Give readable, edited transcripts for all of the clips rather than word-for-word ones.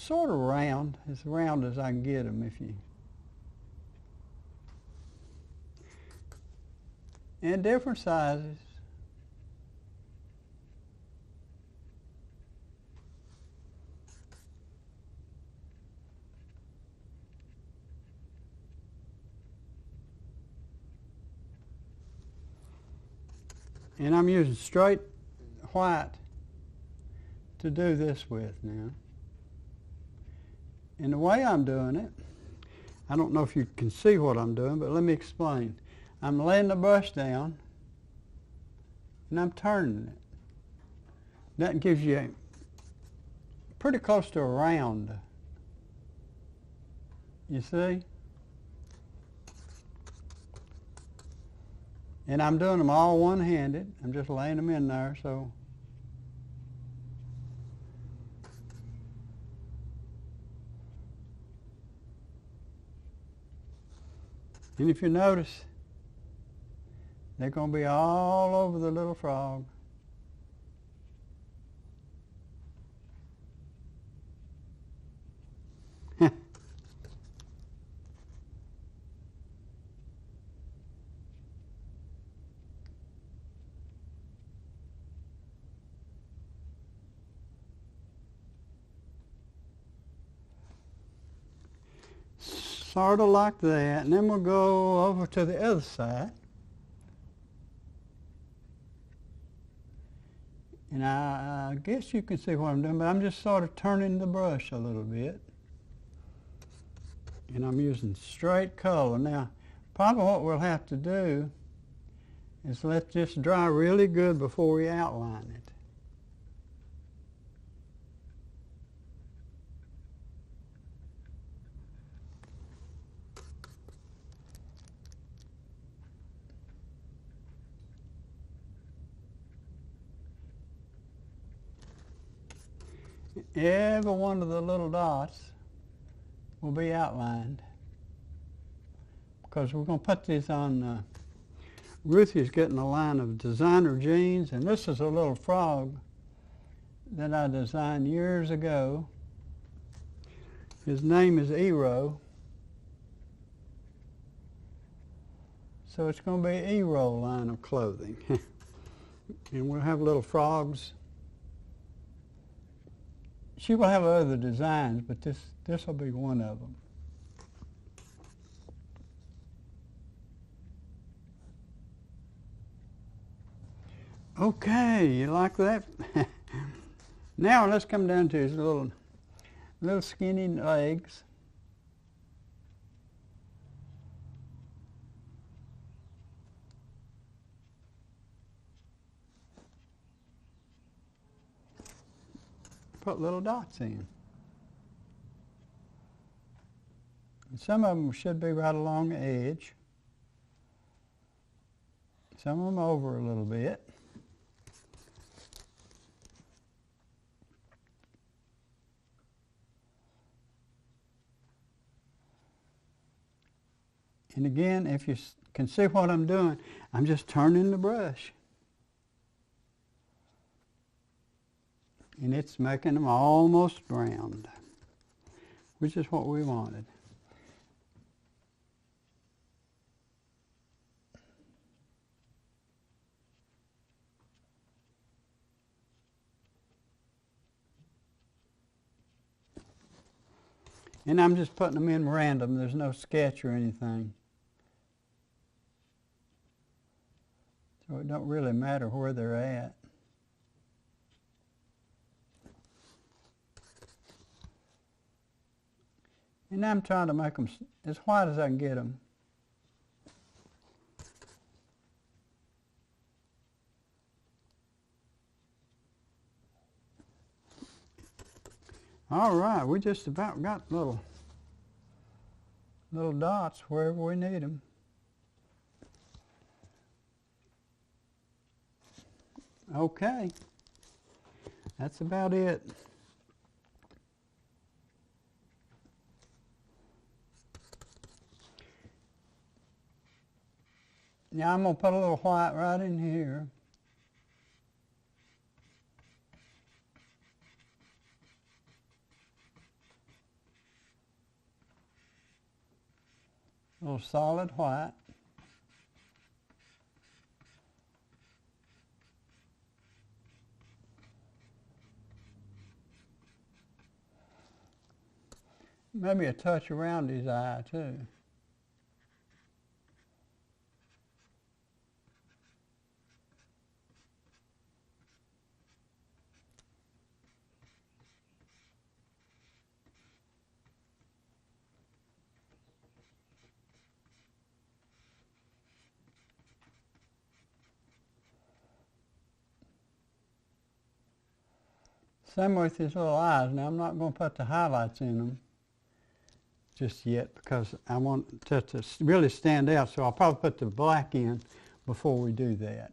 sort of round, as round as I can get them and different sizes. And I'm using straight white to do this with now. And the way I'm doing it, I don't know if you can see what I'm doing, but let me explain. I'm laying the brush down and I'm turning it. That gives you pretty close to a round. You see? And I'm doing them all one-handed. I'm just laying them in there, so. And if you notice, they're going to be all over the little frog. Sort of like that, and then we'll go over to the other side. And I guess you can see what I'm doing, but I'm just sort of turning the brush a little bit. And I'm using straight color. Now, probably what we'll have to do is let this dry really good before we outline it. Every one of the little dots will be outlined because we're going to put these on. Ruthie's getting a line of designer jeans, and this is a little frog that I designed years ago. His name is ERO. So it's going to be an ERO line of clothing. And we'll have little frogs. She will have other designs, but this will be one of them. Okay, you like that? Now let's come down to his little skinny legs. Put little dots in. And some of them should be right along the edge. Some of them over a little bit. And again, if you can see what I'm doing, I'm just turning the brush. And it's making them almost round, which is what we wanted. And I'm just putting them in random. There's no sketch or anything. So it don't really matter where they're at. And I'm trying to make them as white as I can get them. All right, we just about got little dots wherever we need them. Okay, that's about it. Now I'm going to put a little white right in here. A little solid white. Maybe a touch around his eye too. Same with his little eyes. Now I'm not going to put the highlights in them just yet because I want it to really stand out, so I'll probably put the black in before we do that.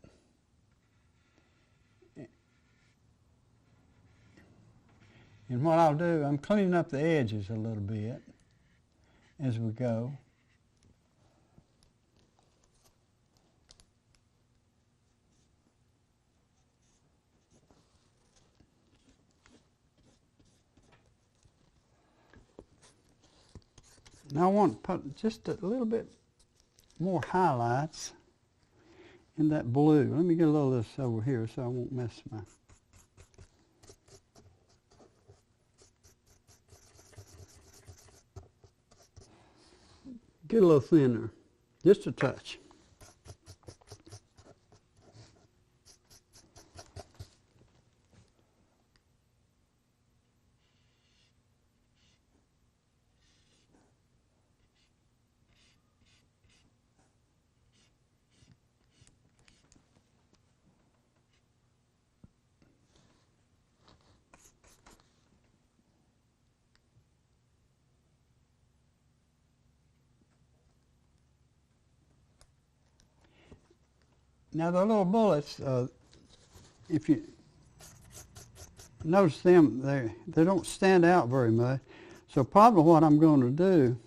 And what I'll do, I'm cleaning up the edges a little bit as we go. Now I want to put just a little bit more highlights in that blue. Let me get a little of this over here so I won't mess my... Get a little thinner, just a touch. Now the little bullets, if you notice them, they don't stand out very much. So probably what I'm going to do,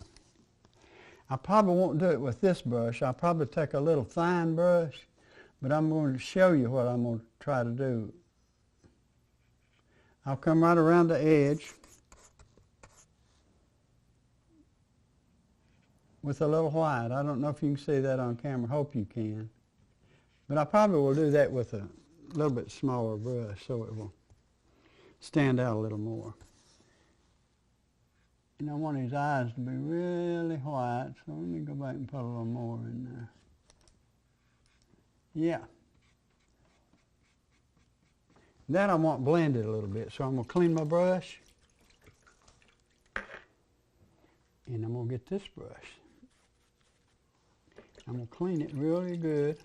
I probably won't do it with this brush. I'll probably take a little fine brush, but I'm going to show you what I'm going to try to do. I'll come right around the edge with a little white. I don't know if you can see that on camera. Hope you can. But I probably will do that with a little bit smaller brush so it will stand out a little more. And I want his eyes to be really white, so let me go back and put a little more in there. Yeah. That I want blended a little bit, so I'm going to clean my brush. And I'm going to get this brush. I'm going to clean it really good.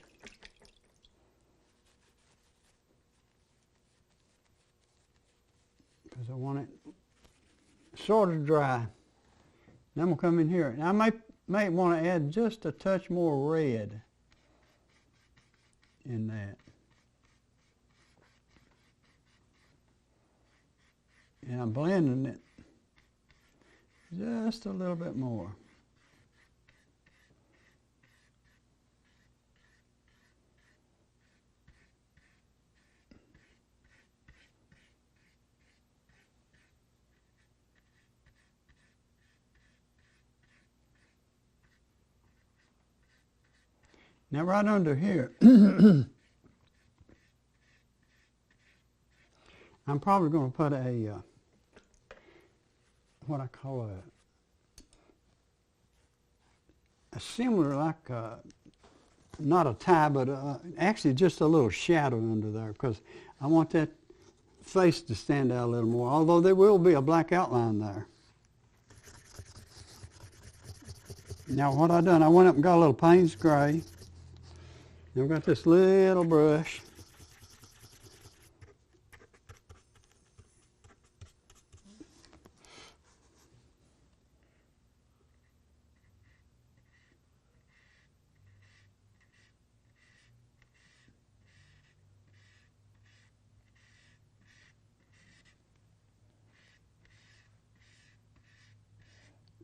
Because I want it sort of dry. Now I'm going to come in here. Now I may want to add just a touch more red in that. And I'm blending it just a little bit more. Now right under here, I'm probably going to put a, what I call a similar, like, not a tie, but actually just a little shadow under there, because I want that face to stand out a little more, although there will be a black outline there. Now what I done, I went up and got a little Payne's Gray. I've got this little brush.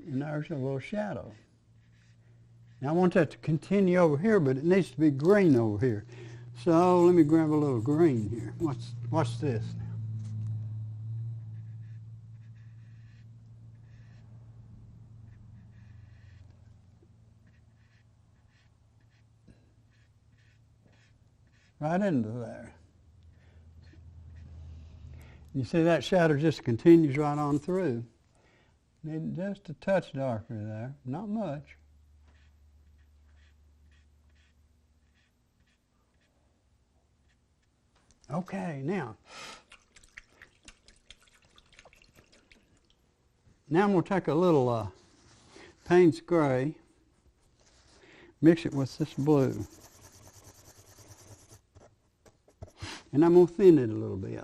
And there's a little shadow. Now I want that to continue over here, but it needs to be green over here. So let me grab a little green here. Watch this now. right into there. You see that shadow just continues right on through. Need just a touch darker there, not much. Okay, now I'm going to take a little Payne's Gray, mix it with this blue, and I'm going to thin it a little bit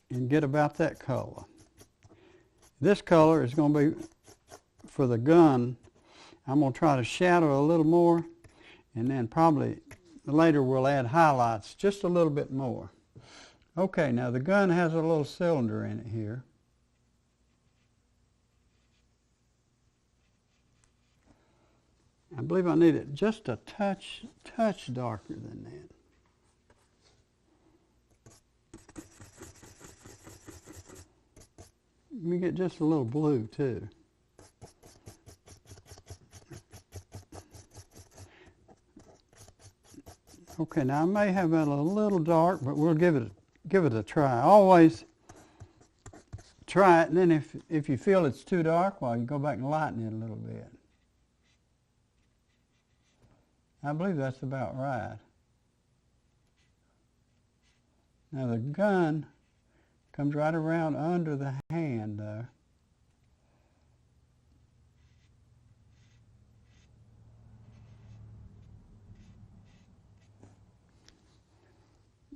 and get about that color. This color is going to be for the gun. I'm going to try to shadow a little more, and then probably later we'll add highlights just a little bit more. Okay, now the gun has a little cylinder in it here. I believe I need it just a touch darker than that. Let me get just a little blue too. Okay, now I may have it a little dark, but we'll give it a try. Always try it, and then if you feel it's too dark, well, you go back and lighten it a little bit. I believe that's about right. Now the gun comes right around under the hand there.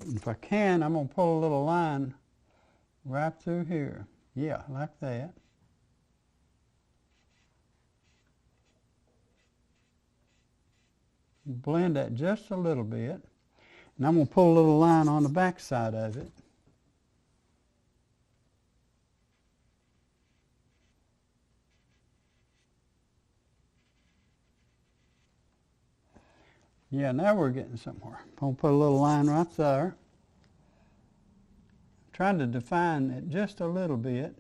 If I can, I'm going to pull a little line right through here. Yeah, like that. Blend that just a little bit. And I'm going to pull a little line on the back side of it. Yeah, now we're getting somewhere. I'm going to put a little line right there. I'm trying to define it just a little bit.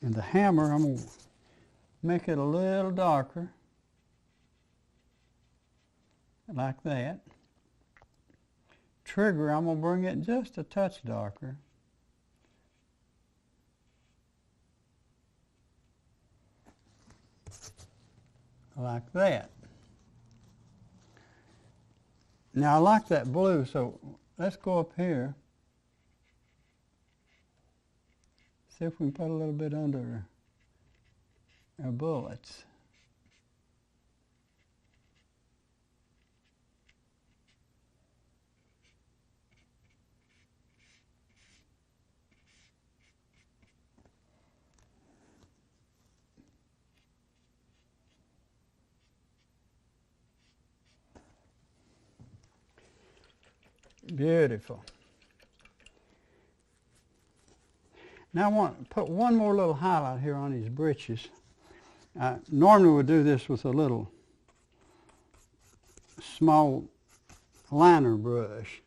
And the hammer, I'm going to make it a little darker, like that. Trigger, I'm going to bring it just a touch darker. Like that. Now I like that blue, so let's go up here. See if we can put a little bit under our bullets. Beautiful. Now I want to put one more little highlight here on these breeches. Normally we do this with a little small liner brush,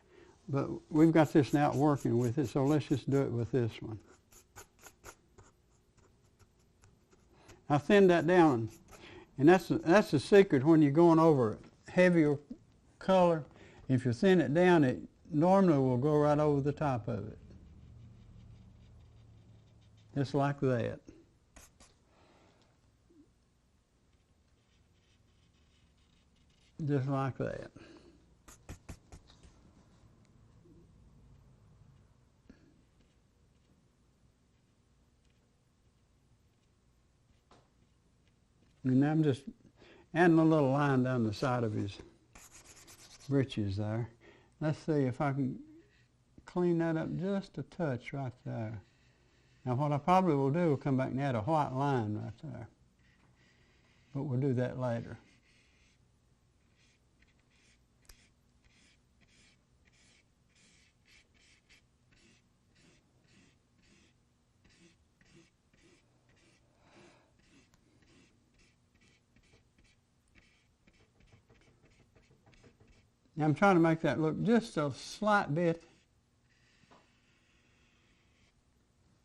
but we've got this now working with it, so let's just do it with this one. I thin that down, and that's the secret when you're going over heavier color. If you thin it down, it normally will go right over the top of it. Just like that. Just like that. And I'm just adding a little line down the side of his breeches there. Let's see if I can clean that up just a touch right there. Now what I probably will do, will come back and add a white line right there. But we'll do that later. Now I'm trying to make that look just a slight bit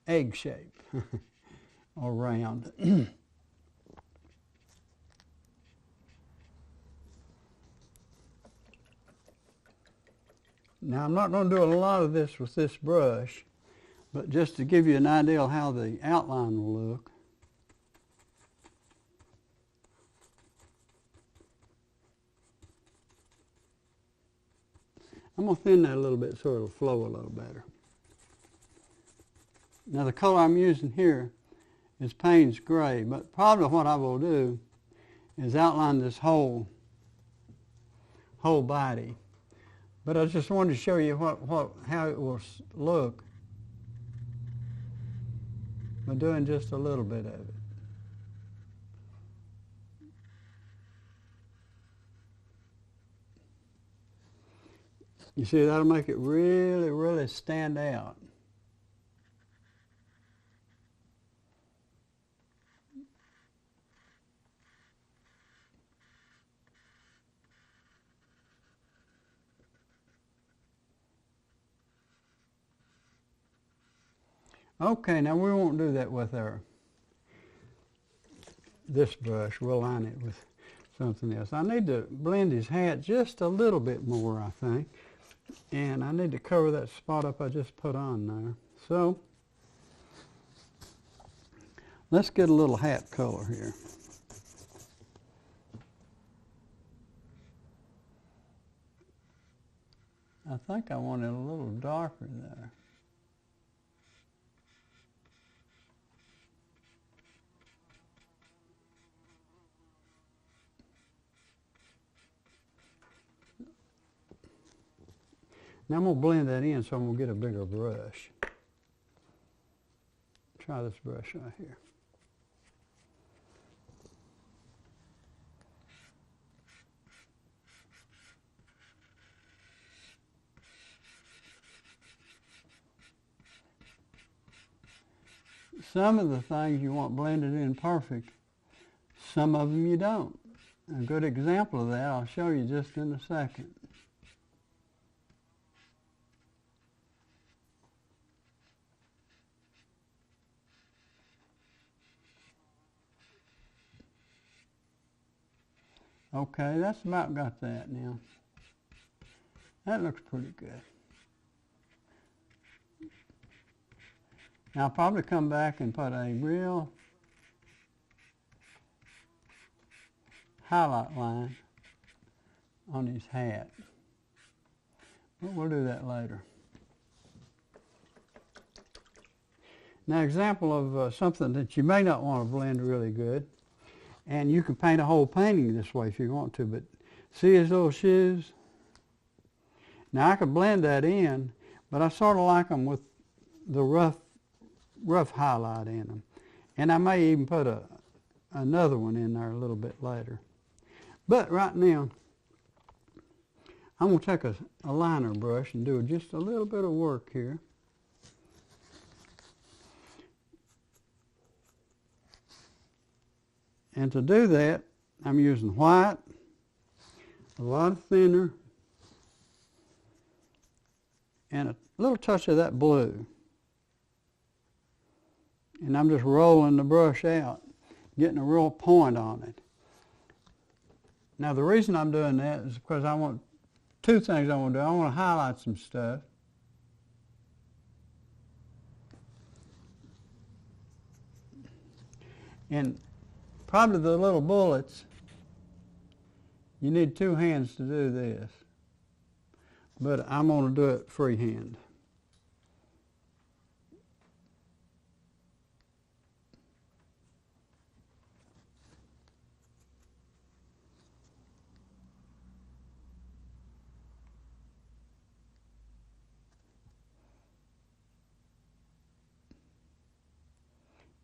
egg shape or round. Now I'm not going to do a lot of this with this brush, but just to give you an idea of how the outline will look. I'm going to thin that a little bit so it'll flow a little better. Now the color I'm using here is Payne's Gray, but probably what I will do is outline this whole body. But I just wanted to show you how it will look by doing just a little bit of it. You see, that'll make it really, really stand out. Okay, now we won't do that with this brush. We'll line it with something else. I need to blend his hat just a little bit more, I think. And I need to cover that spot up I just put on there. So, let's get a little hat color here. I think I want it a little darker there. Now I'm going to blend that in so I'm going to get a bigger brush. Try this brush right here. Some of the things you want blended in perfect, some of them you don't. A good example of that I'll show you just in a second. Okay, that's about got that now. That looks pretty good. Now I'll probably come back and put a real highlight line on his hat. But we'll do that later. Now, example of something that you may not want to blend really good, and you can paint a whole painting this way if you want to, but see his little shoes? Now I could blend that in, but I sort of like them with the rough highlight in them. And I may even put another one in there a little bit later. But right now, I'm going to take a liner brush and do just a little bit of work here. And to do that, I'm using white, a lot thinner, and a little touch of that blue. And I'm just rolling the brush out, getting a real point on it. Now the reason I'm doing that is because I want two things I want to do. I want to highlight some stuff. And probably the little bullets, you need two hands to do this. But I'm going to do it freehand.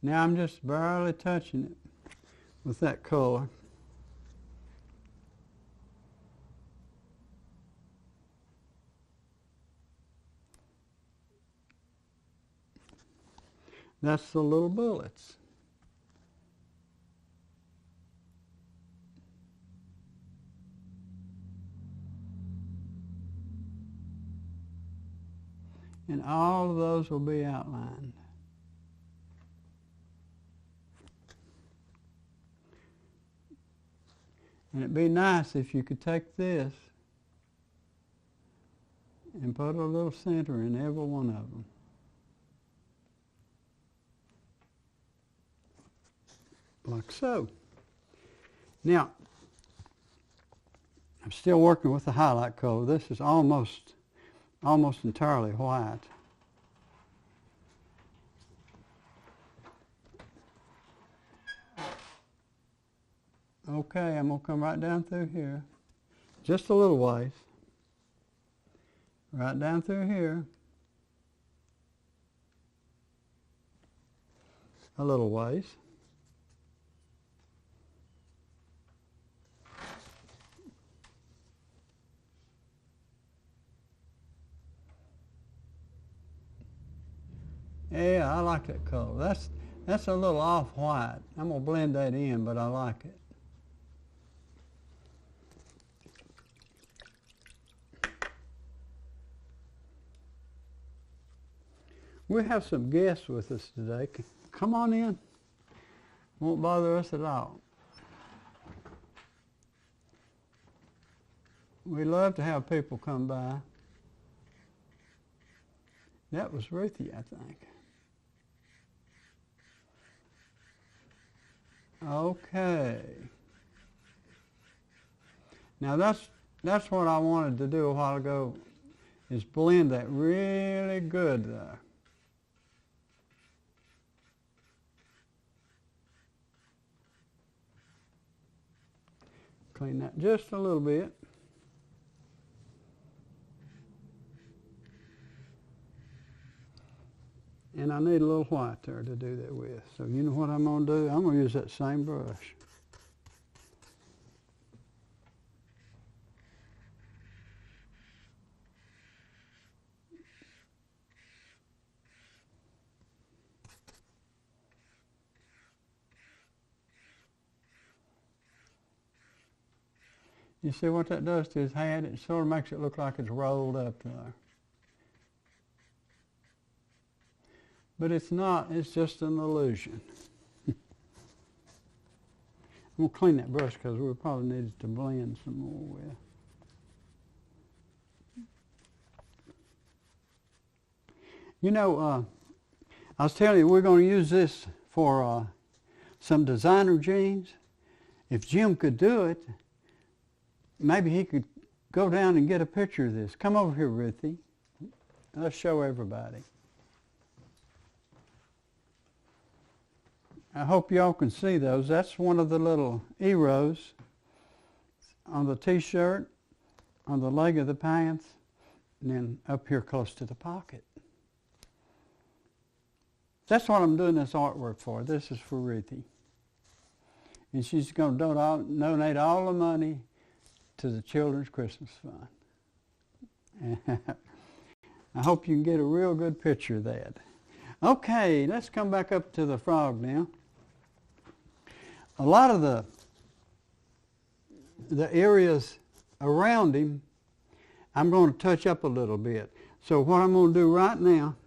Now I'm just barely touching it with that color. That's the little bullets. And all of those will be outlined. And it'd be nice if you could take this and put a little center in every one of them. Like so. Now, I'm still working with the highlight color. This is almost entirely white. Okay, I'm going to come right down through here. Just a little ways. Right down through here. A little ways. Yeah, I like that color. That's a little off-white. I'm going to blend that in, but I like it. We have some guests with us today. Come on in. Won't bother us at all. We love to have people come by. That was Ruthie, I think. Okay. Now that's what I wanted to do a while ago, is blend that really good there. Clean that just a little bit. And I need a little white there to do that with. So you know what I'm going to do? I'm going to use that same brush. You see what that does to his head? It sort of makes it look like it's rolled up there. But it's not, it's just an illusion. I'm going to clean that brush because we probably needed to blend some more with. You know, I was telling you we're going to use this for some designer jeans. If Jim could do it, maybe he could go down and get a picture of this. Come over here, Ruthie. Let's show everybody. I hope y'all can see those. That's one of the little EROs on the t-shirt, on the leg of the pants, and then up here close to the pocket. That's what I'm doing this artwork for. This is for Ruthie. And she's going to donate all the money to the Children's Christmas Fund. I hope you can get a real good picture of that. Okay, let's come back up to the frog now. A lot of the areas around him, I'm going to touch up a little bit. So what I'm going to do right now,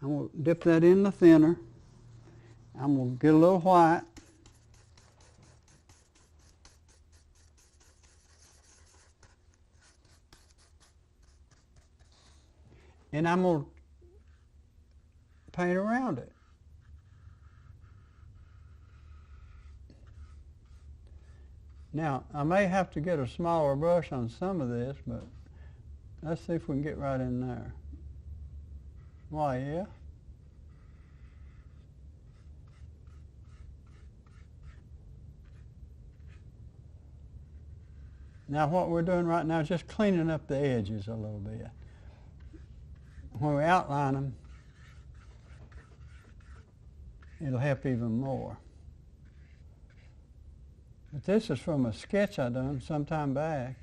I'm going to dip that in the thinner. I'm going to get a little white. And I'm going to paint around it. Now, I may have to get a smaller brush on some of this, but let's see if we can get right in there. Why, yeah? Now, what we're doing right now is just cleaning up the edges a little bit. When we outline them, it'll help even more. But this is from a sketch I done some time back.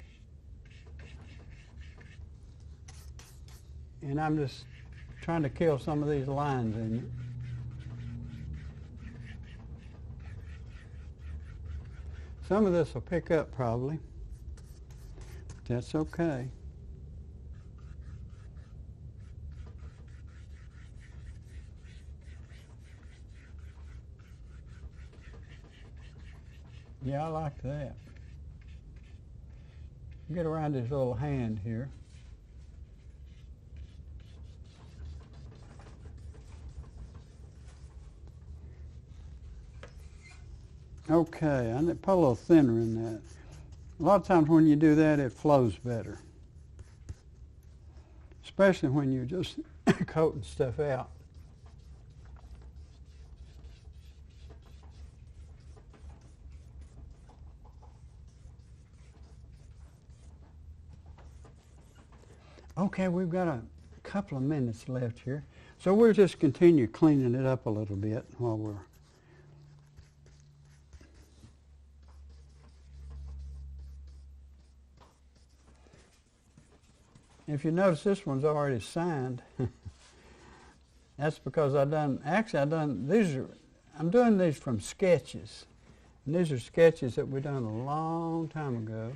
And I'm just trying to kill some of these lines in it. Some of this will pick up probably, but that's okay. Yeah, I like that. Get around his little hand here. Okay, I need to put a little thinner in that. A lot of times when you do that, it flows better, especially when you're just coating stuff out. Okay, we've got a couple of minutes left here, so we'll just continue cleaning it up a little bit while we're If you notice, this one's already signed. That's because I'm doing these from sketches. And these are sketches that we done a long time ago.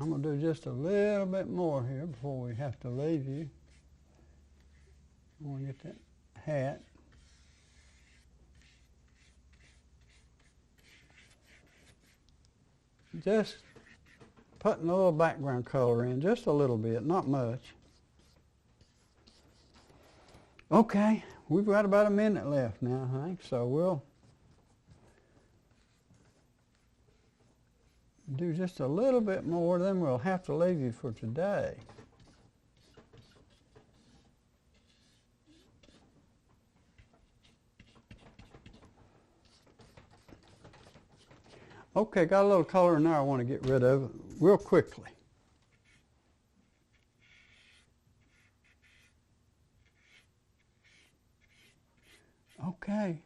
I'm going to do just a little bit more here before we have to leave you. I want to get that hat. Just putting a little background color in, just a little bit, not much. Okay, we've got about a minute left now, I think, so we'll do just a little bit more, then we'll have to leave you for today. Okay, got a little color in there I want to get rid of real quickly. Okay.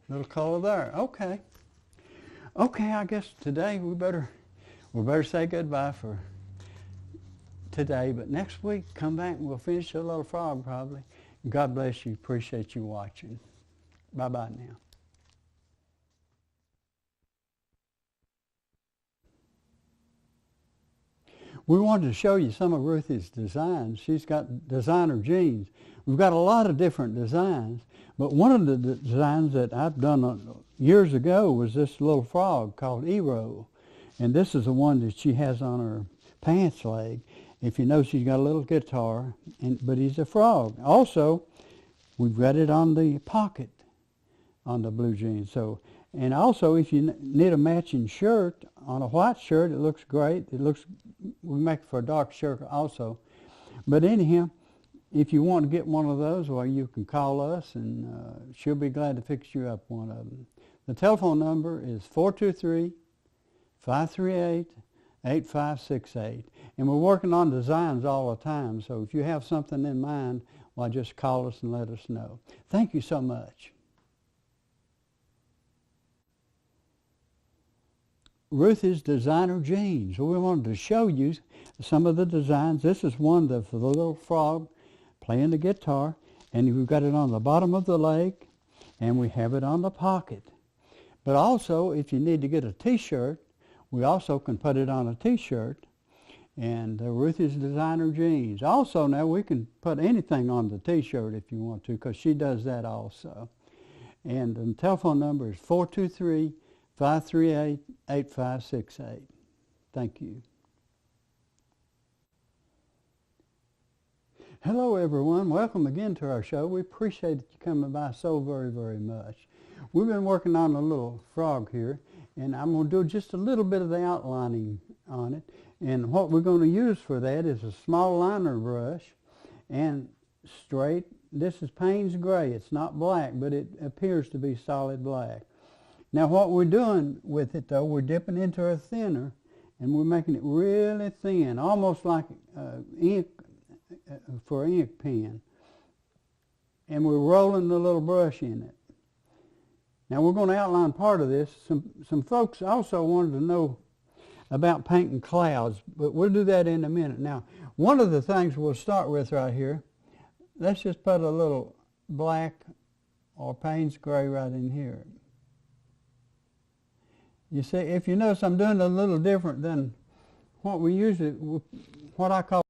Little color there. Okay. Okay, I guess today we better say goodbye for today, but next week come back and we'll finish the little frog probably. God bless you. Appreciate you watching. Bye-bye now. We wanted to show you some of Ruthie's designs. She's got designer jeans. We've got a lot of different designs, but one of the designs that I've done years ago was this little frog called ERO, and this is the one that she has on her pants leg. If you know, she's got a little guitar, but he's a frog. Also, we've got it on the pocket on the blue jeans. So, and also, if you need a matching shirt on a white shirt, it looks great. We make it for a dark shirt also. But anyhow, if you want to get one of those, well, you can call us, and she'll be glad to fix you up one of them. The telephone number is 423-538-8568. And we're working on designs all the time, so if you have something in mind, well, just call us and let us know. Thank you so much. Ruthie's designer jeans. So we wanted to show you some of the designs. This is one for the little frog playing the guitar, and we've got it on the bottom of the leg, and we have it on the pocket. But also, if you need to get a t-shirt, we also can put it on a t-shirt, and Ruthie's designer jeans. Also, now we can put anything on the t-shirt if you want to, because she does that also. And the telephone number is 423-538-8568. Thank you. Hello everyone, welcome again to our show. We appreciate you coming by so very, very much. We've been working on a little frog here, and I'm going to do just a little bit of the outlining on it. And what we're going to use for that is a small liner brush and straight. This is Payne's Gray. It's not black, but it appears to be solid black. Now what we're doing with it though, we're dipping into a thinner, and we're making it really thin, almost like ink for an ink pen. And we're rolling the little brush in it. Now we're going to outline part of this. Some folks also wanted to know about painting clouds, but we'll do that in a minute. Now, one of the things we'll start with right here, let's just put a little black or Payne's Gray right in here. You see, if you notice, I'm doing a little different than what I call